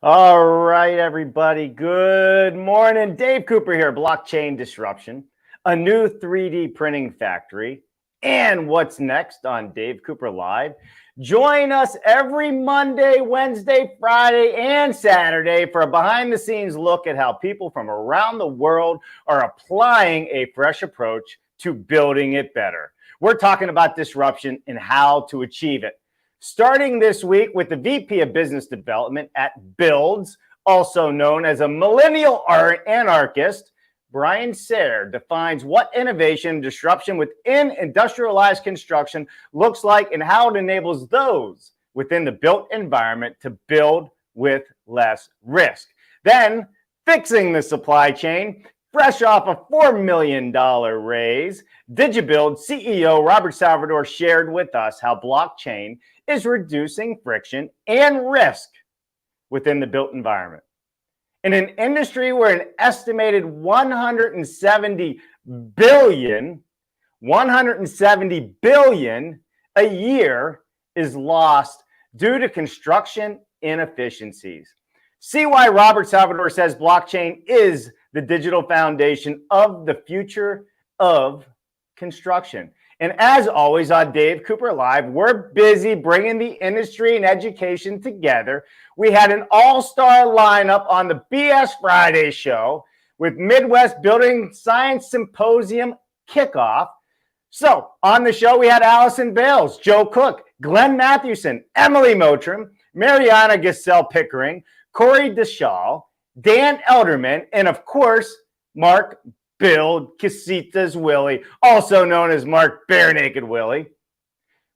All right, everybody. Good morning. Dave Cooper here. Blockchain disruption, a new 3D printing factory, and what's next on Dave Cooper Live. Join us every Monday, Wednesday, Friday, and Saturday for a behind-the-scenes look at how people from around the world are applying a fresh approach to building it better. We're talking about disruption and how to achieve it. Starting this week with the VP of Business Development at Builds, also known as a millennial anarchist, Brian Sayre defines what innovation and disruption within industrialized construction looks like and how it enables those within the built environment to build with less risk. Then, fixing the supply chain. Fresh off a $4 million raise, DigiBuild CEO Robert Salvador shared with us how blockchain is reducing friction and risk within the built environment. In an industry where an estimated $170 billion a year is lost due to construction inefficiencies. See why Robert Salvador says blockchain is the digital foundation of the future of construction. And as always on Dave Cooper Live, we're busy bringing the industry and education together. We had an all-star lineup on the BS Friday show with Midwest Building Science Symposium Kickoff. So on the show, we had Allison, Joe Cook, Glenn Mathewson, Emily Mottram, Mariana, Giselle Pickering, Cory, DeShaw, Dan Edelman, and of course, Mark Build CASITAS Wille, also known as Mark Bare Naked Wille.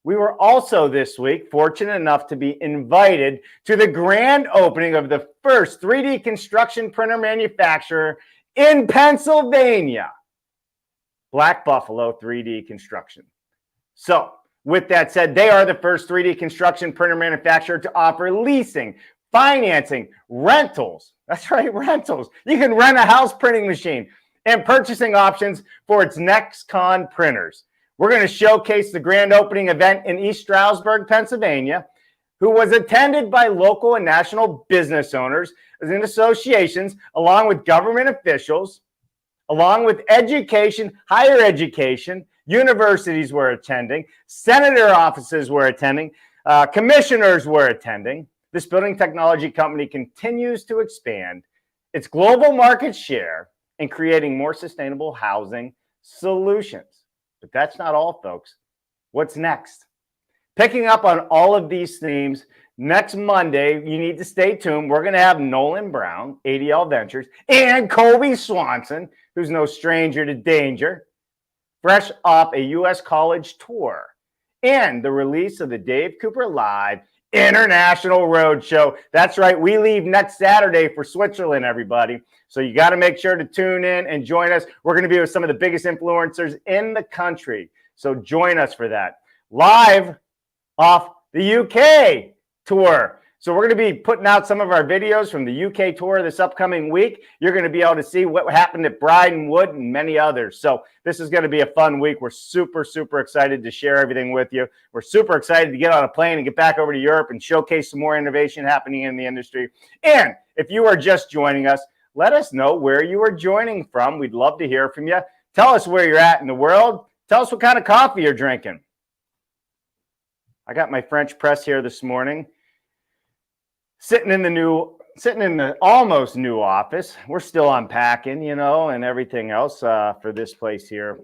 We were also this week fortunate enough to be invited to the grand opening of the first 3D construction printer manufacturer in Pennsylvania, Black Buffalo 3D Construction. So, with that said, they are the first 3D construction printer manufacturer to offer leasing, financing, rentals. That's right, rentals. You can rent a house printing machine and purchasing options for its NextCon printers. We're going to showcase the grand opening event in East Stroudsburg, Pennsylvania, who was attended by local and national business owners and associations, along with government officials, along with education, higher education, universities were attending, senator offices were attending, commissioners were attending. This building technology company continues to expand its global market share and creating more sustainable housing solutions. But that's not all, folks. What's next? Picking up on all of these themes, next Monday, you need to stay tuned. We're going to have Nolan Brown, ADL Ventures, and Colby Swanson, who's no stranger to danger, fresh off a U.S. college tour and the release of the Dave Cooper Live International Roadshow. That's right. We leave next Saturday for Switzerland, everybody. So you got to make sure to tune in and join us. We're going to be with some of the biggest influencers in the country. So join us for that. Live off the UK tour. So we're going to be putting out some of our videos from the UK tour this upcoming week. You're going to be able to see what happened at Bryden Wood and many others. So this is going to be a fun week. We're super, super excited to share everything with you. We're super excited to get on a plane and get back over to Europe and showcase some more innovation happening in the industry. And if you are just joining us, let us know where you are joining from. We'd love to hear from you. Tell us where you're at in the world. Tell us what kind of coffee you're drinking. I got my French press here this morning. Sitting in the almost new office. We're still unpacking, and everything else for this place here.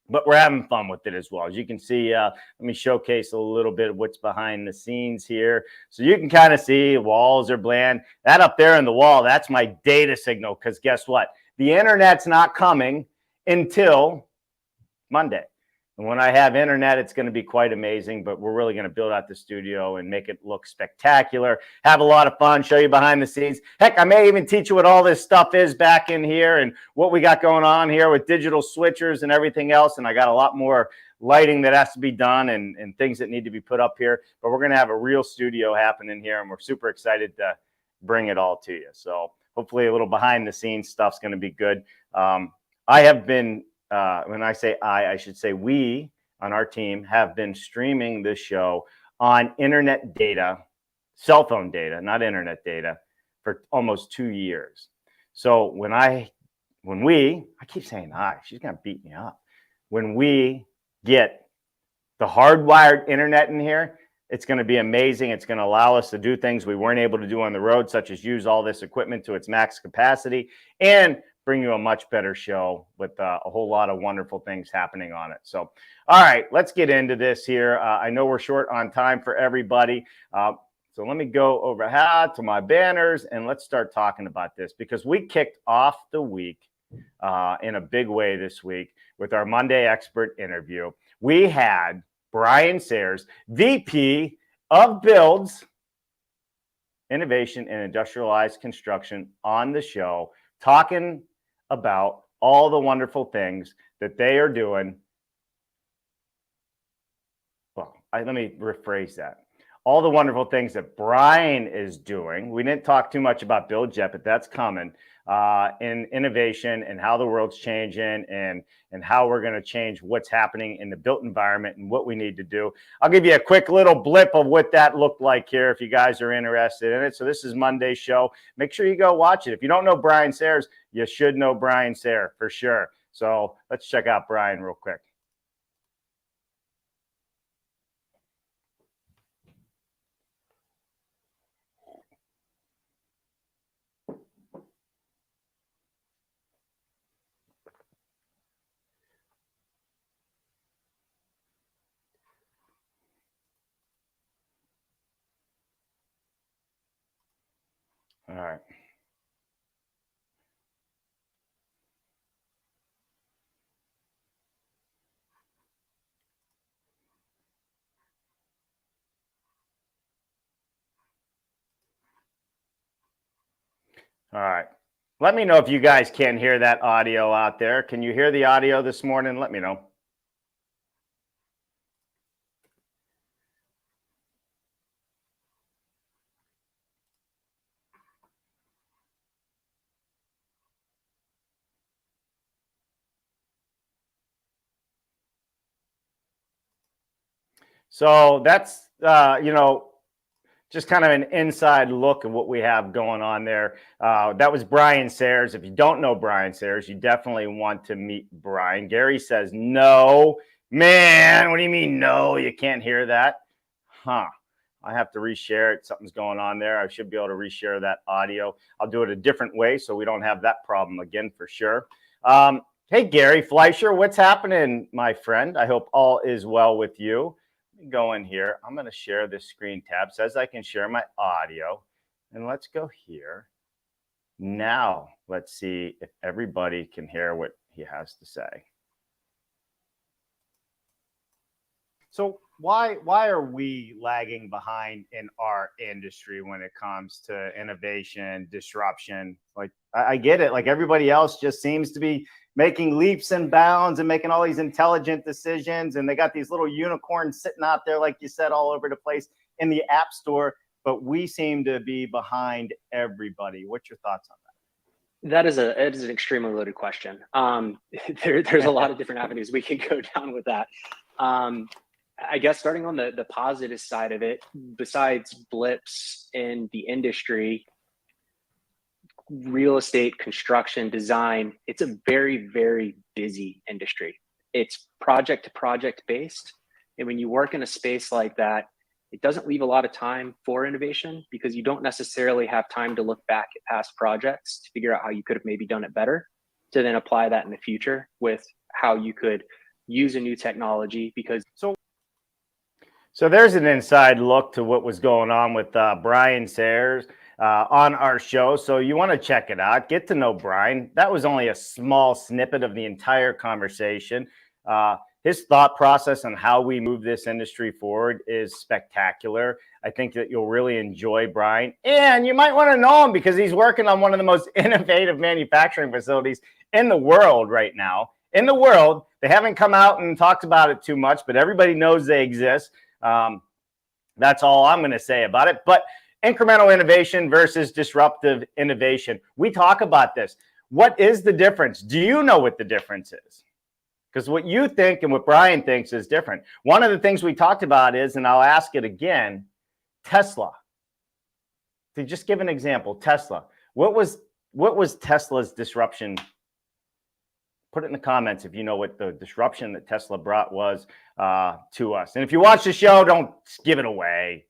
But we're having fun with it as well. As you can see, let me showcase a little bit of what's behind the scenes here. So you can kind of see walls are bland. That up there on the wall, that's my data signal. Because guess what? The internet's not coming until Monday. And when I have internet, it's going to be quite amazing, but we're really going to build out the studio and make it look spectacular, have a lot of fun, show you behind the scenes. Heck, I may even teach you what all this stuff is back in here and what we got going on here with digital switchers and everything else. And I got a lot more lighting that has to be done and things that need to be put up here. But we're going to have a real studio happening here, and we're super excited to bring it all to you. So hopefully a little behind the scenes stuff's going to be good. I have been when I say I should say we on our team have been streaming this show on internet data, cell phone data, not internet data, for almost 2 years. So I keep saying she's going to beat me up. When we get the hardwired internet in here, it's going to be amazing. It's going to allow us to do things we weren't able to do on the road, such as use all this equipment to its max capacity and bring you a much better show with a whole lot of wonderful things happening on it. So, all right, let's get into this here. I know we're short on time for everybody. So let me go over to my banners and let's start talking about this, because we kicked off the week in a big way this week with our Monday expert interview. We had Brian Sayers, VP of Builds, Innovation and Industrialized Construction, on the show, talking about all the wonderful things that they are doing. Well, let me rephrase that. All the wonderful things that Brian is doing. We didn't talk too much about build yet, but that's coming, in innovation and how the world's changing and how we're going to change what's happening in the built environment and what we need to do. I'll give you a quick little blip of what that looked like here if you guys are interested in it. So this is Monday's show. Make sure you go watch it. If you don't know Brian Sayers, you should know Brian Sayers for sure. So let's check out Brian real quick. All right. All right. Let me know if you guys can hear that audio out there. Can you hear the audio this morning? Let me know. So that's, just kind of an inside look at what we have going on there. That was Brian Sayers. If you don't know Brian Sayers, you definitely want to meet Brian. Gary says, no. Man, what do you mean, no? You can't hear that? Huh. I have to reshare it. Something's going on there. I should be able to reshare that audio. I'll do it a different way so we don't have that problem again for sure. Hey, Gary Fleischer, what's happening, my friend? I hope all is well with you. Go in here. I'm going to share this screen tab. It says I can share my audio. And let's go here. Now, let's see if everybody can hear what he has to say. So why are we lagging behind in our industry when it comes to innovation, disruption? Like, I get it. Like, everybody else just seems to be making leaps and bounds and making all these intelligent decisions. And they got these little unicorns sitting out there, like you said, all over the place in the App Store. But we seem to be behind everybody. What's your thoughts on that? That is an extremely loaded question. There's a lot of different avenues we could go down with that. I guess starting on the positive side of it, besides blips in the industry, real estate, construction, design, it's a very, very busy industry. It's project to project based. And when you work in a space like that, it doesn't leave a lot of time for innovation because you don't necessarily have time to look back at past projects to figure out how you could have maybe done it better, to then apply that in the future with how you could use a new technology. Because So there's an inside look to what was going on with Brian Sayers on our show. So you want to check it out, get to know Brian. That was only a small snippet of the entire conversation. His thought process on how we move this industry forward is spectacular. I think that you'll really enjoy Brian, and you might want to know him because he's working on one of the most innovative manufacturing facilities in the world right now. In the world, they haven't come out and talked about it too much, but everybody knows they exist. That's all I'm going to say about it. But incremental innovation versus disruptive innovation. We talk about this. What is the difference? Do you know what the difference is? Because what you think and what Brian thinks is different. One of the things we talked about is, and I'll ask it again, Tesla. To just give an example, Tesla. What was Tesla's disruption? Put it in the comments if you know what the disruption that Tesla brought was to us. And if you watch the show, don't give it away.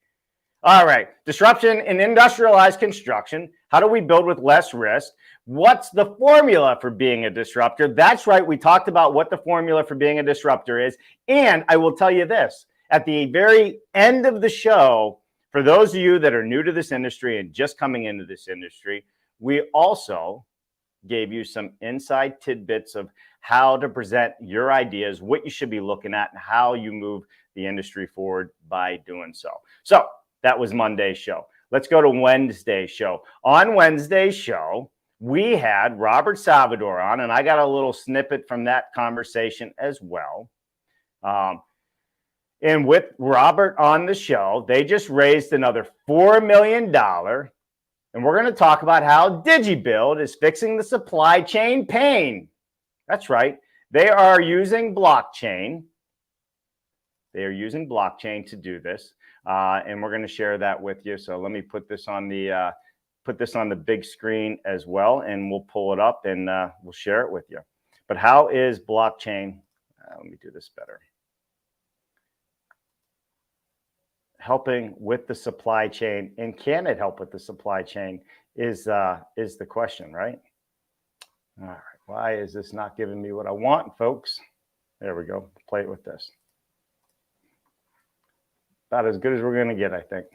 All right, disruption in industrialized construction. How do we build with less risk? What's the formula for being a disruptor? That's right, we talked about what the formula for being a disruptor is. And I will tell you this, at the very end of the show, for those of you that are new to this industry and just coming into this industry, we also gave you some inside tidbits of how to present your ideas, what you should be looking at, and how you move the industry forward by doing so. So that was Monday's show. Let's go to Wednesday's show. On Wednesday's show, we had Robert Salvador on, and I got a little snippet from that conversation as well. And with Robert on the show, they just raised another $4 million. And we're going to talk about how DigiBuild is fixing the supply chain pain. That's right. They are using blockchain. They are using blockchain to do this. And we're going to share that with you. So let me put this on the big screen as well, and we'll pull it up and we'll share it with you. But how is blockchain? Let me do this better. Helping with the supply chain, and can it help with the supply chain is the question, right? All right, why is this not giving me what I want, folks? There we go, play it with this. About as good as we're gonna get, I think.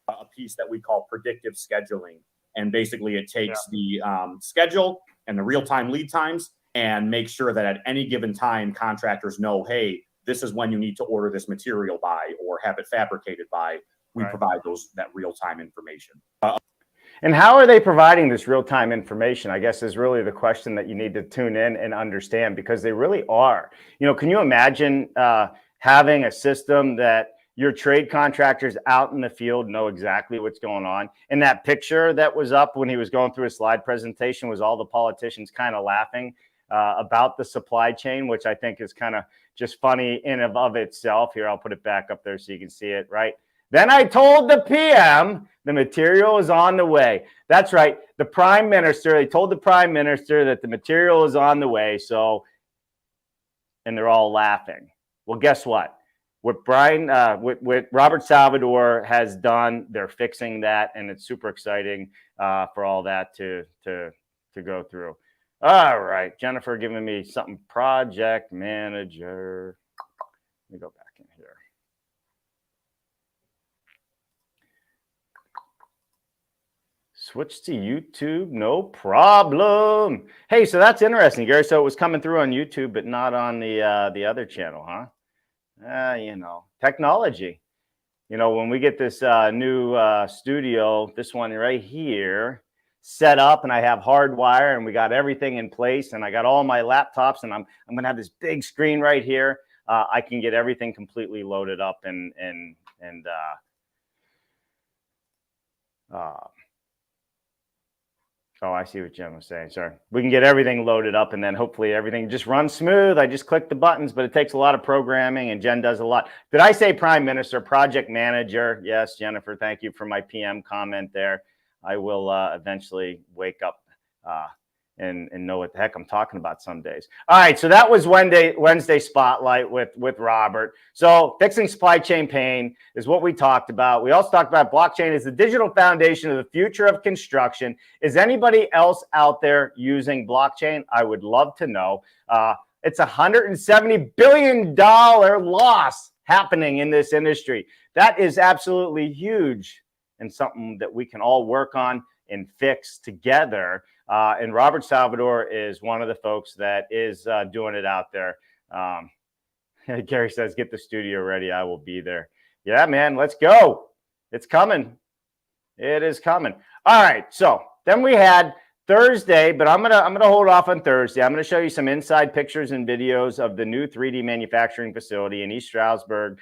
A piece that we call predictive scheduling. And basically it takes the schedule and the real-time lead times and make sure that at any given time, contractors know, hey, this is when you need to order this material by or have it fabricated by. We provide that real-time information. And how are they providing this real-time information, I guess, is really the question that you need to tune in and understand, because they really are. You know, can you imagine having a system that your trade contractors out in the field know exactly what's going on? And that picture that was up when he was going through his slide presentation was all the politicians kind of laughing about the supply chain, which I think is kind of just funny in and of itself. Here, I'll put it back up there so you can see it, right? Then I told the PM the material is on the way. That's right. The prime minister, they told the prime minister that the material is on the way. So, and they're all laughing. Well, guess what? What what Robert Salvador has done, they're fixing that, and it's super exciting for all that to go through. All right, Jennifer giving me something, project manager. Let me go back in here. Switch to YouTube, no problem. Hey, so that's interesting, Gary. So it was coming through on YouTube, but not on the other channel, huh? You know, technology. You know, when we get this new studio, this one right here, set up, and I have hardwire, and we got everything in place, and I got all my laptops, and I'm gonna have this big screen right here. I can get everything completely loaded up and oh, I see what Jim was saying. Sorry. We can get everything loaded up, and then hopefully everything just runs smooth. I just click the buttons, but it takes a lot of programming, and Jen does a lot. Did I say prime minister, project manager? Yes, Jennifer, thank you for my PM comment there. I will eventually wake up and know what the heck I'm talking about some days. All right, so that was Wednesday Spotlight with Robert. So fixing supply chain pain is what we talked about. We also talked about blockchain is the digital foundation of the future of construction. Is anybody else out there using blockchain? I would love to know. It's a $170 billion loss happening in this industry. That is absolutely huge, and something that we can all work on and fix together. And Robert Salvador is one of the folks that is doing it out there. Gary says, get the studio ready. I will be there. Yeah, man, let's go. It's coming. It is coming. All right. So then we had Thursday, but I'm gonna hold off on Thursday. I'm gonna show you some inside pictures and videos of the new 3D manufacturing facility in East Stroudsburg,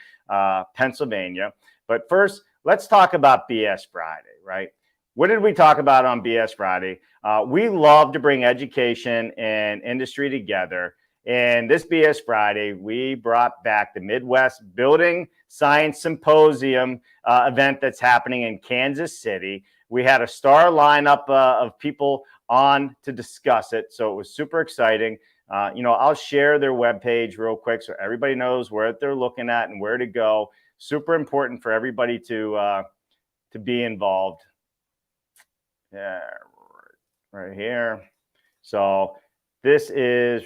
Pennsylvania. But first, let's talk about BS Friday, right? What did we talk about on BS Friday? We love to bring education and industry together. And this BS Friday, we brought back the Midwest Building Science Symposium event that's happening in Kansas City. We had a star lineup of people on to discuss it. So it was super exciting. I'll share their webpage real quick so everybody knows where they're looking at and where to go. Super important for everybody to be involved. Yeah, right here. So this is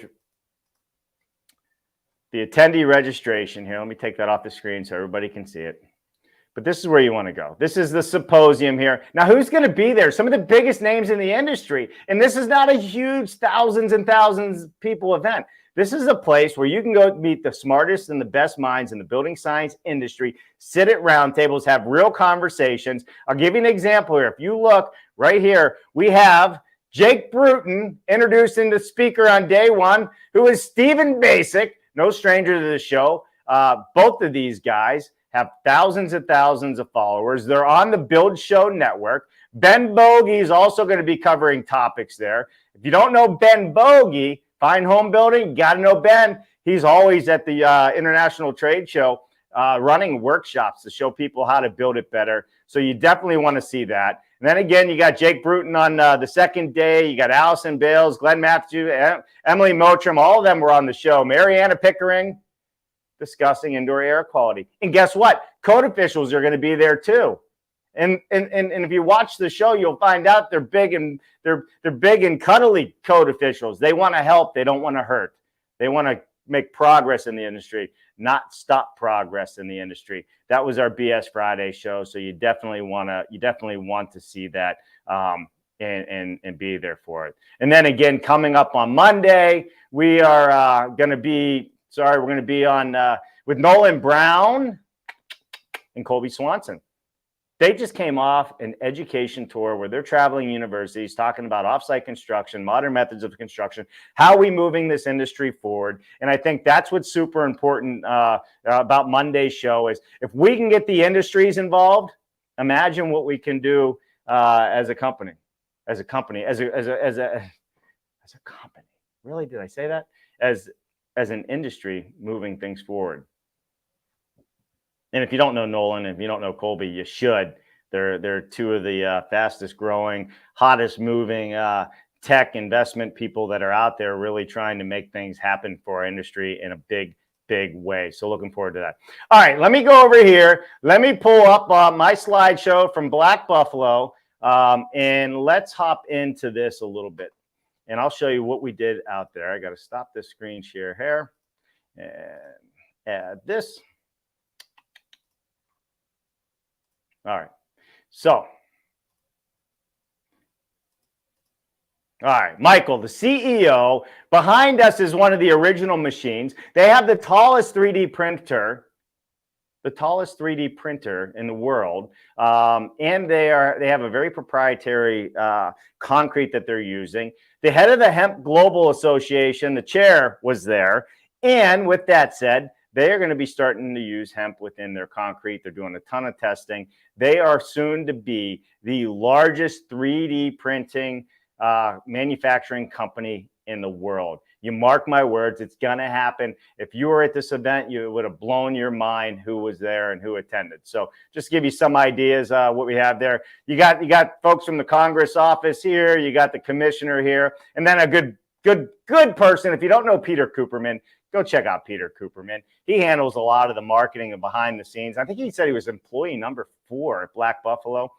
the attendee registration here. Let me take that off the screen so everybody can see it. But this is where you want to go. This is the symposium here. Now, who's going to be there? Some of the biggest names in the industry. And this is not a huge thousands and thousands people event. This is a place where you can go meet the smartest and the best minds in the building science industry, sit at round tables, have real conversations. I'll give you an example here. If you look right here, we have Jake Bruton introducing the speaker on day one, who is Stephen Basic, no stranger to the show. Both of these guys have thousands and thousands of followers. They're on the Build Show Network. Ben Bogey is also going to be covering topics there. If you don't know Ben Bogey, Fine Home Building, you got to know Ben. He's always at the International Trade Show running workshops to show people how to build it better. So you definitely want to see that. And then again, you got Jake Bruton on the second day. You got Allison Bales, Glenn Mathewson, Emily Mottram. All of them were on the show. Mariana Pickering discussing indoor air quality. And guess what? Code officials are going to be there too. And if you watch the show, you'll find out they're big and cuddly code officials. They want to help. They don't want to hurt. They want to make progress in the industry, not stop progress in the industry. That was our BS Friday show. So you definitely want to see that and be there for it. And then again, coming up on Monday, we are going to be on with Nolan Brown and Colby Swanson. They just came off an education tour where they're traveling universities, talking about offsite construction, modern methods of construction, how are we moving this industry forward. And I think that's what's super important about Monday's show is if we can get the industries involved, imagine what we can do as a company. Really, did I say that? As an industry moving things forward. And if you don't know Nolan, if you don't know Colby, you should. They're two of the fastest growing, hottest moving tech investment people that are out there really trying to make things happen for our industry in a big way. So looking forward to that. All right, let me go over here. Let me pull up my slideshow from Black Buffalo, and let's hop into this a little bit. And I'll show you what we did out there. I got to stop this screen share here and add this. All right. So, all right, Michael, the CEO, behind us is one of the original machines. They have the tallest 3D printer in the world, and they have a very proprietary concrete that they're using. The head of the Hemp Global Association, the chair, was there. And with that said, they are going to be starting to use hemp within their concrete. They're doing a ton of testing. They are soon to be the largest 3D printing manufacturing company in the world. You mark my words, it's going to happen. If you were at this event, you would have blown your mind who was there and who attended. So just give you some ideas what we have there. You got folks from the Congress office here. You got the commissioner here, and then a good person. If you don't know Peter Cooperman, go check out Peter Cooperman. He handles a lot of the marketing and behind the scenes. I think he said he was employee number 4 at Black Buffalo.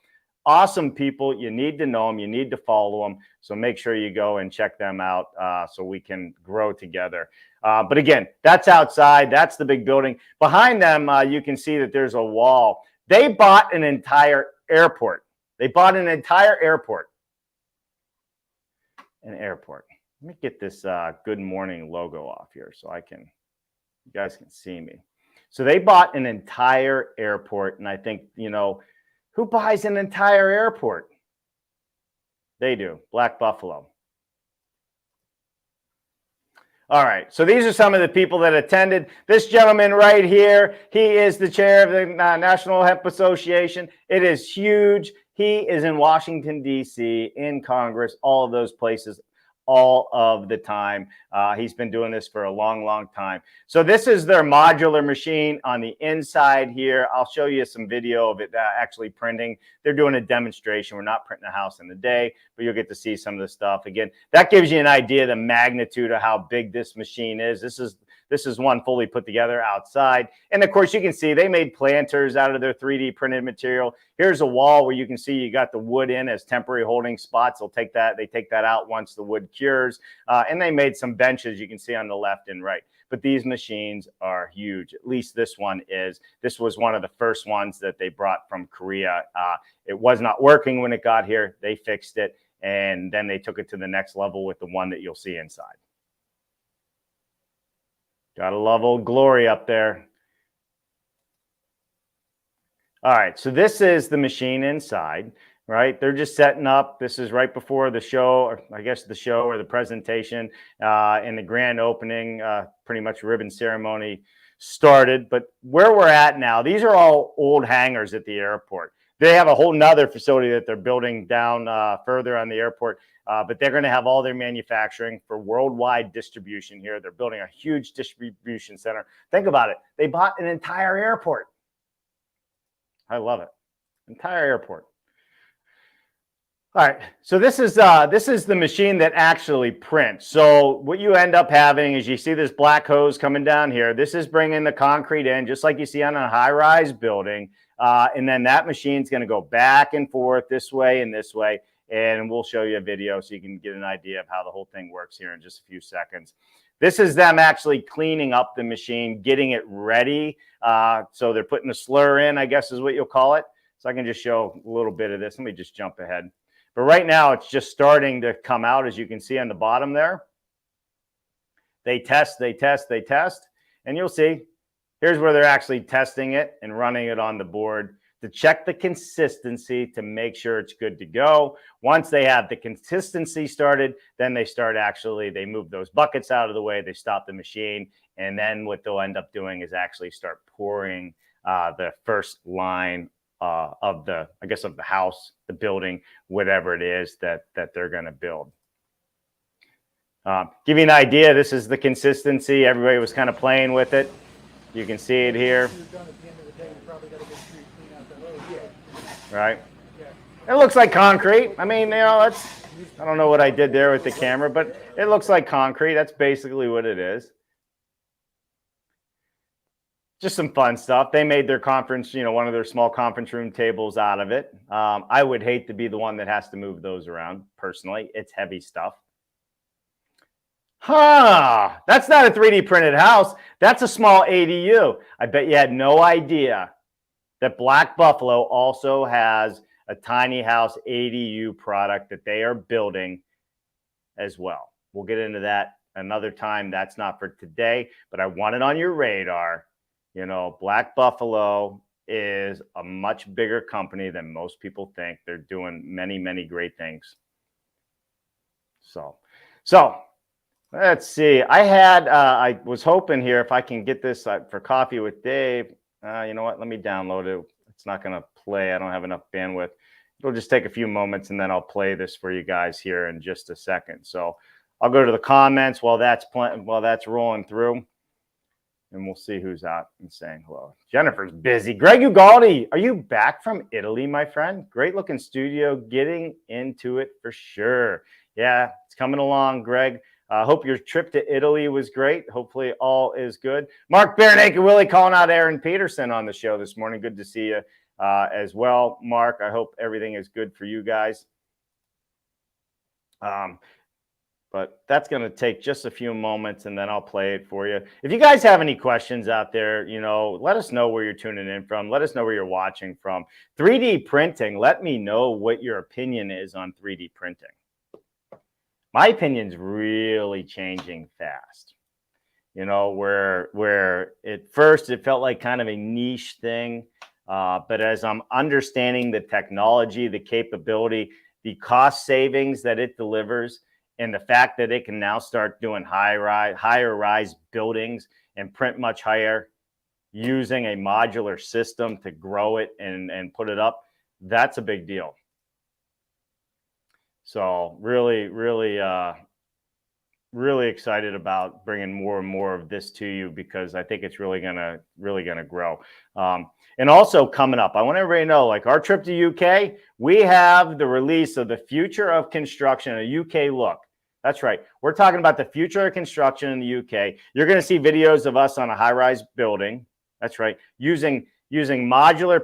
Awesome people. You need to know them. You need to follow them. So make sure you go and check them out so we can grow together. But again, that's outside. That's the big building. Behind them, you can see that there's a wall. They bought an entire airport. An airport. Let me get this Good Morning logo off here so you guys can see me. So they bought an entire airport. And I think, who buys an entire airport? They do. Black Buffalo. All right. So these are some of the people that attended. This gentleman right here, he is the chair of the National Hemp Association. It is huge. He is in Washington, D.C., in Congress, all of those places. all of the time. He's been doing this for a long, long time. So this is their modular machine on the inside here. I'll show you some video of it actually printing. They're doing a demonstration. We're not printing a house in a day, but you'll get to see some of the stuff. Again, that gives you an idea of the magnitude of how big this machine is. This is one fully put together outside. And of course, you can see they made planters out of their 3D printed material. Here's a wall where you can see you got the wood in as temporary holding spots. They take that out once the wood cures. And they made some benches you can see on the left and right. But these machines are huge. At least this one is. This was one of the first ones that they brought from Korea. It was not working when it got here. They fixed it. And then they took it to the next level with the one that you'll see inside. Gotta love old Glory up there. All right, so this is the machine inside, right? They're just setting up. This is right before the show, or I guess the show or the presentation, and the grand opening, pretty much ribbon ceremony started. But where we're at now, these are all old hangars at the airport. They have a whole nother facility that they're building down further on the airport. But they're going to have all their manufacturing for worldwide distribution here. They're building a huge distribution center. Think about it. They bought an entire airport. I love it. Entire airport. All right. So this is the machine that actually prints. So what you end up having is you see this black hose coming down here. This is bringing the concrete in, just like you see on a high-rise building. And then that machine's going to go back and forth this way and this way. And we'll show you a video so you can get an idea of how the whole thing works here in just a few seconds. This is them actually cleaning up the machine, getting it ready. So they're putting the slur in, I guess is what you'll call it. So I can just show a little bit of this. Let me just jump ahead. But right now it's just starting to come out, as you can see on the bottom there. They test, and you'll see here's where they're actually testing it and running it on the board to check the consistency to make sure it's good to go. Once they have the consistency started, then they move those buckets out of the way, they stop the machine, and then what they'll end up doing is actually start pouring the first line of the house, the building, whatever it is that they're going to build. Give you an idea, this is the consistency. Everybody was kind of playing with it. You can see it here. Right? It looks like concrete. I mean, I don't know what I did there with the camera, but it looks like concrete. That's basically what it is. Just some fun stuff. They made their conference, one of their small conference room tables out of it. I would hate to be the one that has to move those around, personally. It's heavy stuff. That's not a 3D printed house. That's a small ADU. I bet you had no idea that Black Buffalo also has a tiny house ADU product that they are building as well. We'll get into that another time. That's not for today, but I want it on your radar. Black Buffalo is a much bigger company than most people think. They're doing many, many great things. So let's see. I was hoping here if I can get this for Coffee with Dave. You know what? Let me download it. It's not going to play. I don't have enough bandwidth. It'll just take a few moments, and then I'll play this for you guys here in just a second. So I'll go to the comments while that's rolling through, and we'll see who's out and saying hello. Jennifer's busy. Greg Ugaldi, are you back from Italy, my friend? Great looking studio. Getting into it for sure. Yeah, it's coming along, Greg. Hope your trip to Italy was great. Hopefully all is good. Mark Barenaked and Willie calling out Aaron Peterson on the show this morning. Good to see you as well, Mark. I hope everything is good for you guys. But that's going to take just a few moments, and then I'll play it for you. If you guys have any questions out there, let us know where you're tuning in from. Let us know where you're watching from. 3D printing, let me know what your opinion is on 3D printing. My opinion's really changing fast. Where at first it felt like kind of a niche thing. But as I'm understanding the technology, the capability, the cost savings that it delivers, and the fact that it can now start doing higher rise buildings and print much higher using a modular system to grow it and put it up, that's a big deal. So really, really really excited about bringing more and more of this to you because I think it's really gonna grow. And also coming up, I want everybody to know, like our trip to UK, we have the release of the future of construction, a UK look. That's right. We're talking about the future of construction in the UK. You're going to see videos of us on a high-rise building. That's right. Using modular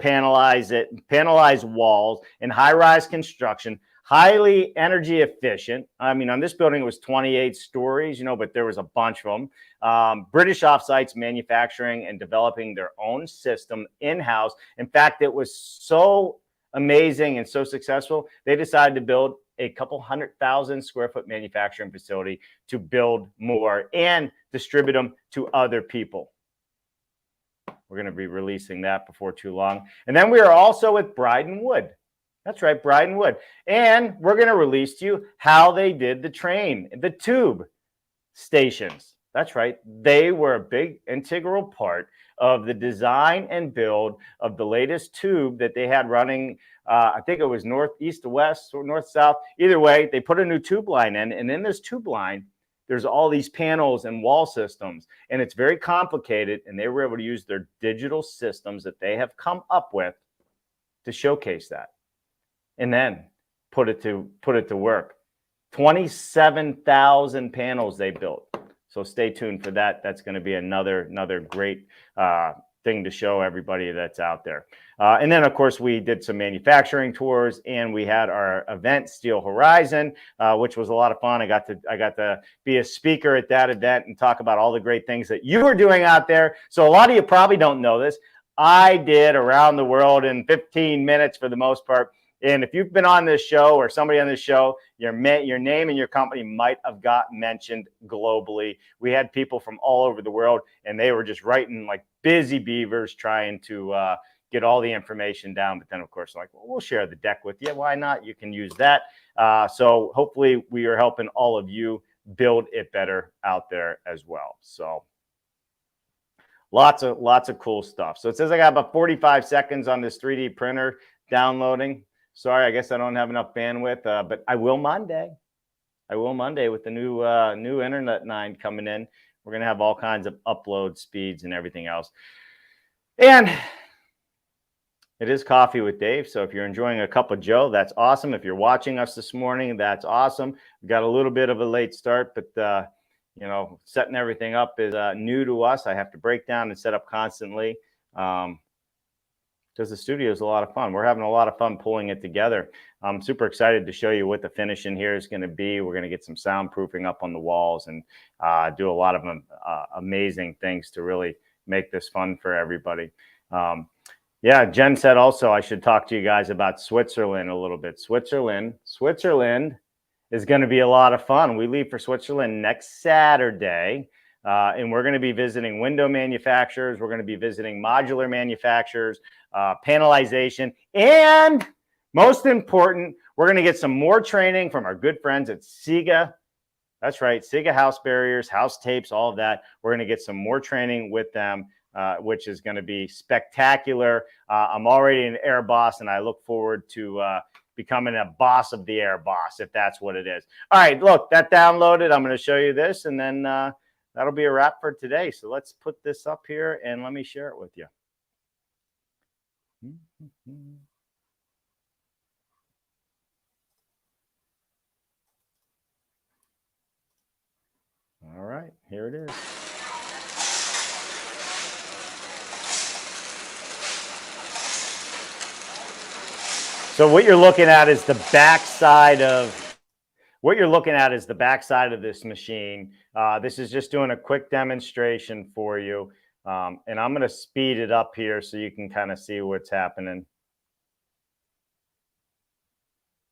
panelized walls in high-rise construction, highly energy efficient. I mean, on this building, it was 28 stories, you know, but there was a bunch of them. British offsites manufacturing and developing their own system in-house. In fact, it was so amazing and so successful, they decided to build a couple 100,000 square foot manufacturing facility to build more and distribute them to other people. We're going to be releasing that before too long. And then we are also with Bryden Wood. That's right, Bryden Wood. And we're going to release to you how they did the train, the tube stations. That's right. They were a big integral part of the design and build of the latest tube that they had running. I think it was northeast to west or north south. Either way, they put a new tube line in. And in this tube line, there's all these panels and wall systems. And it's very complicated. And they were able to use their digital systems that they have come up with to showcase that. And then put it to work. 27,000 panels they built. So stay tuned for that. That's going to be another great thing to show everybody that's out there. And then, of course, we did some manufacturing tours, and we had our event, Steel Horizon, which was a lot of fun. I got to be a speaker at that event and talk about all the great things that you were doing out there. So a lot of you probably don't know this. I did around the world in 15 minutes for the most part. And if you've been on this show or somebody on this show, your name and your company might have got mentioned globally. We had people from all over the world, and they were just writing like busy beavers trying to get all the information down. But then, of course, like, well, we'll share the deck with you. Why not? You can use that. So hopefully we are helping all of you build it better out there as well. So lots of cool stuff. So it says I got about 45 seconds on this 3D printer downloading. Sorry, I guess I don't have enough bandwidth, but I will Monday. With the new Internet 9 coming in. We're going to have all kinds of upload speeds and everything else. And it is Coffee with Dave. So if you're enjoying a cup of Joe, that's awesome. If you're watching us this morning, that's awesome. We got a little bit of a late start, but you know, setting everything up is new to us. I have to break down and set up constantly. Because the studio is a lot of fun. We're having a lot of fun pulling it together. I'm super excited to show you what the finish in here is going to be. We're going to get some soundproofing up on the walls and do a lot of amazing things to really make this fun for everybody. Yeah, Jen said also I should talk to you guys about Switzerland a little bit. Switzerland is going to be a lot of fun. We leave for Switzerland next Saturday. And we're going to be visiting window manufacturers. We're going to be visiting modular manufacturers, panelization, and most important, we're going to get some more training from our good friends at SIGA. That's right, SIGA house barriers, house tapes, all of that. We're going to get some more training with them, which is going to be spectacular. I'm already an air boss, and I look forward to becoming a boss of the air boss, if that's what it is. All right, look, that downloaded. I'm going to show you this, and then that'll be a wrap for today. So let's put this up here and let me share it with you. All right, here it is. So what you're looking at is the backside of this machine. This is just doing a quick demonstration for you. And I'm going to speed it up here so you can kind of see what's happening.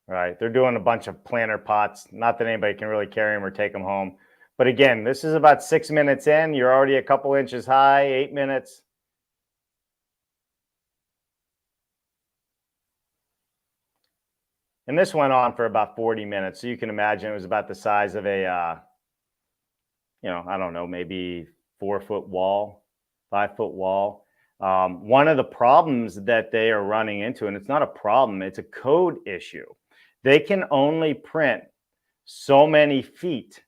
All right, they're doing a bunch of planter pots. Not that anybody can really carry them or take them home. But again, this is about 6 minutes in. You're already a couple inches high, 8 minutes. And this went on for about 40 minutes. So you can imagine it was about the size of a, you know, I don't know, maybe 4-foot wall, 5-foot wall. One of the problems that they are running into, and it's not a problem, it's a code issue. They can only print so many feet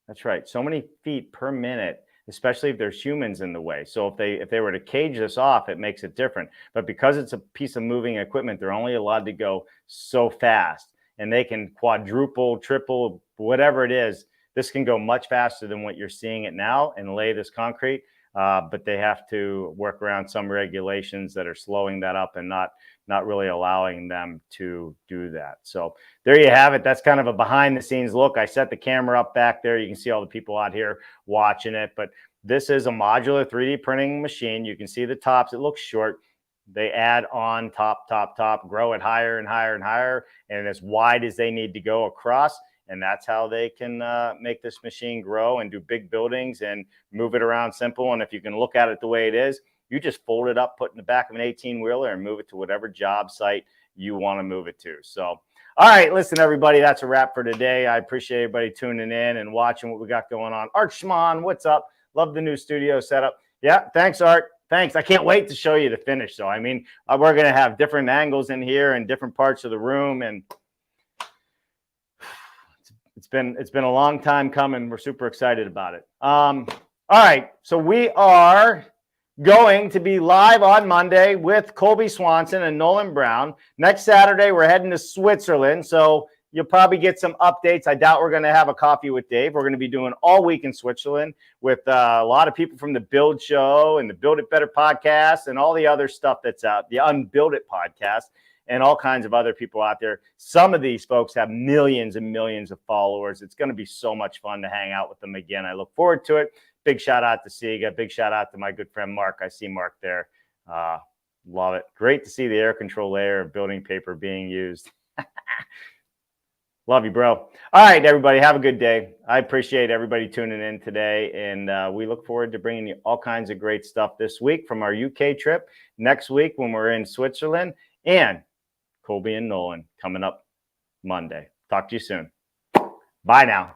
That's right. So many feet per minute, especially if there's humans in the way. So if they were to cage this off, it makes it different. But because it's a piece of moving equipment, they're only allowed to go so fast, and they can quadruple, triple, whatever it is. This can go much faster than what you're seeing it now and lay this concrete. But they have to work around some regulations that are slowing that up and not really allowing them to do that. So there you have it. That's kind of a behind the scenes look. I set the camera up back there. You can see all the people out here watching it, but this is a modular 3D printing machine. You can see the tops. It looks short. They add on top, grow it higher and higher and higher, and as wide as they need to go across. And that's how they can make this machine grow and do big buildings and move it around simple. And if you can look at it the way it is, you just fold it up, put it in the back of an 18-wheeler and move it to whatever job site you want to move it to. So, all right, listen, everybody, that's a wrap for today. I appreciate everybody tuning in and watching what we got going on. Art Schman, what's up? Love the new studio setup. Yeah, thanks, Art. Thanks. I can't wait to show you the finish. So, I mean, we're going to have different angles in here and different parts of the room, and it's been a long time coming. We're super excited about it. All right, so we are going to be live on Monday with Colby Swanson and Nolan Brown. Next Saturday, we're heading to Switzerland, so you'll probably get some updates. I doubt we're going to have a coffee with Dave. We're going to be doing all week in Switzerland with a lot of people from the Build Show and the Build It Better podcast and all the other stuff that's out, the Unbuild It podcast, and all kinds of other people out there. Some of these folks have millions and millions of followers. It's going to be so much fun to hang out with them again. I look forward to it. Big shout out to Siga. Big shout out to my good friend Mark. I see Mark there. Love it. Great to see the air control layer of building paper being used. Love you, bro. All right, everybody, have a good day. I appreciate everybody tuning in today, and we look forward to bringing you all kinds of great stuff this week from our UK trip, next week when we're in Switzerland, and Colby and Nolan coming up Monday. Talk to you soon. Bye now.